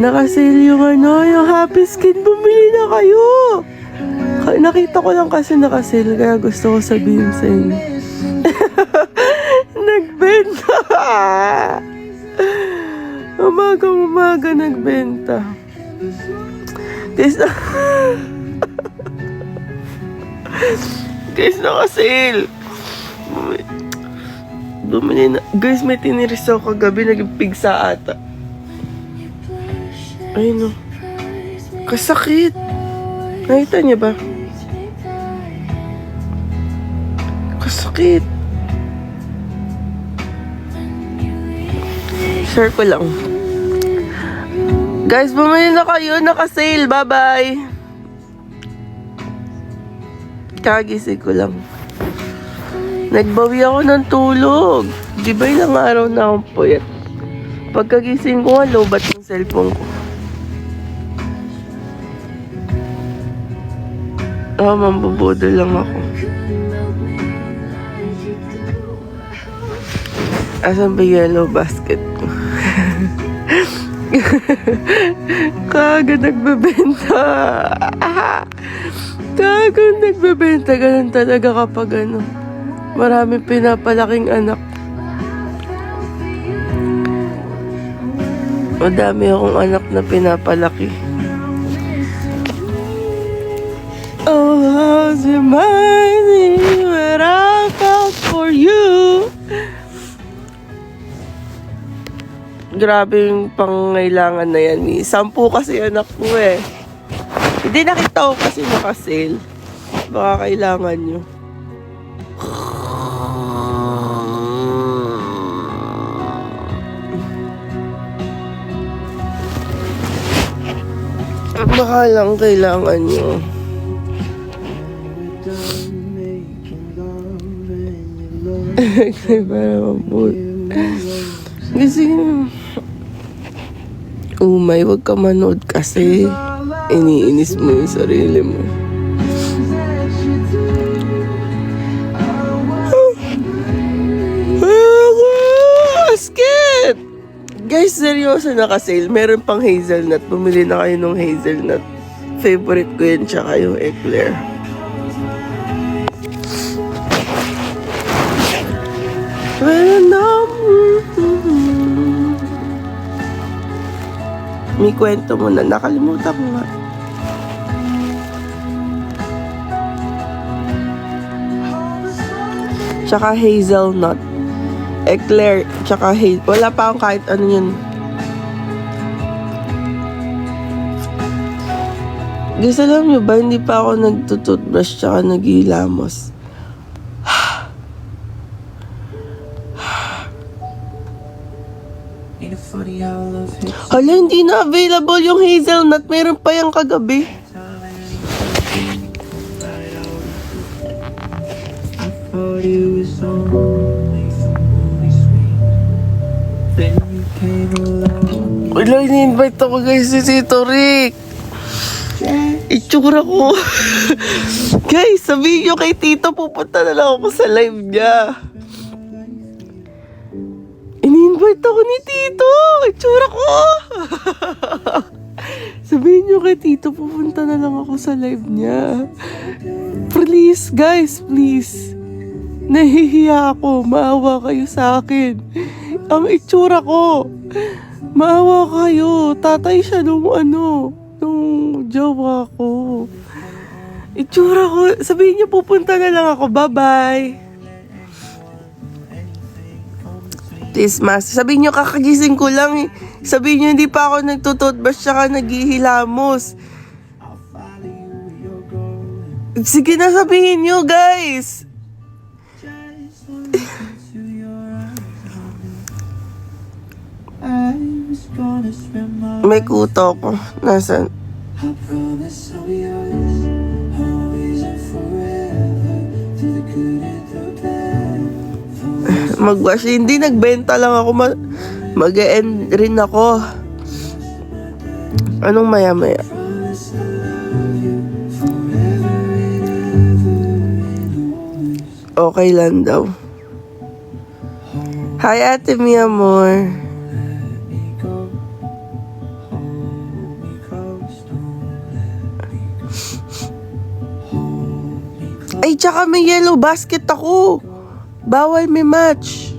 Nakasale yung yung Happy Skin. Bumili na kayo. Nakita ko lang kasi nakasale, kaya gusto ko sabihin sa inyo. Nagbenta. Umaga nagbenta. Guys, nakasale. Bumili na. Guys, may tiniris ako kagabi. Naging pigsa ata. Ay, no. Kasakit. Nakita niya ba? Kasakit. Share ko lang. Guys, bumili na kayo. Naka-sale. Bye-bye. Kagising ko lang. Nagbawi ako ng tulog. Di ba ilang araw na akong puyat? Pagkagising ko, lobat yung cellphone ko. Mambubodo lang ako. Asan ba yellow basket ko? Kaga nagbebenta. Kaga nagbebenta. Ganun talaga kapag maraming pinapalaking anak. Madami akong anak na pinapalaki. Oh, how's your mind when I felt for you? Grabe yung pangailangan na yan. 10 kasi anak ko eh. Hindi nakita ko kasi nakasale. Baka kailangan nyo. Baka lang kailangan nyo. Para mabut. Kasi umay, wag ka manood kasi iniinis mo yung sarili mo. Basket! Guys, seryoso naka-sale. Meron pang hazelnut. Bumili na kayo ng hazelnut. Favorite ko yun, tsaka yung eclair. May kwento mo na. Nakalimutan ko nga. Tsaka hazelnut. Eclair. Tsaka wala pa akong kahit ano yun. Guys, alam nyo ba, hindi pa ako nagtututbrush tsaka naghihilamos. Hala, hindi na available yung hazelnut. Meron pa yung kagabi. Wala, ini-invite ako guys si Tito Rick. Itsura ko. Guys, sabihin nyo kay Tito, pupunta na lang ako sa live niya. Ini-invite ako ni Tito. Itsura ko. Sabihin nyo kay Tito, pupunta na lang ako sa live niya. Please, guys, please. Nahihiya ako. Maawa kayo sa akin. Ang itsura ko. Maawa kayo. Tatay siya nung jowa ko. Itsura ko. Sabihin niyo pupunta na lang ako. Bye-bye. Please, mas. Sabihin niyo kakagising ko lang. Sabihin niyo hindi pa ako nagtututbrush tsaka naghihilamos. Sige na, sabihin niyo, guys. May kuto ko. Nasaan? Mag-wash. Hindi, nagbenta lang ako. Mag-e-end rin ako. Anong maya-maya? Okay lang daw. Hi, Ate Mi Amor. Ay, tsaka may yellow basket ako. Bawal may match.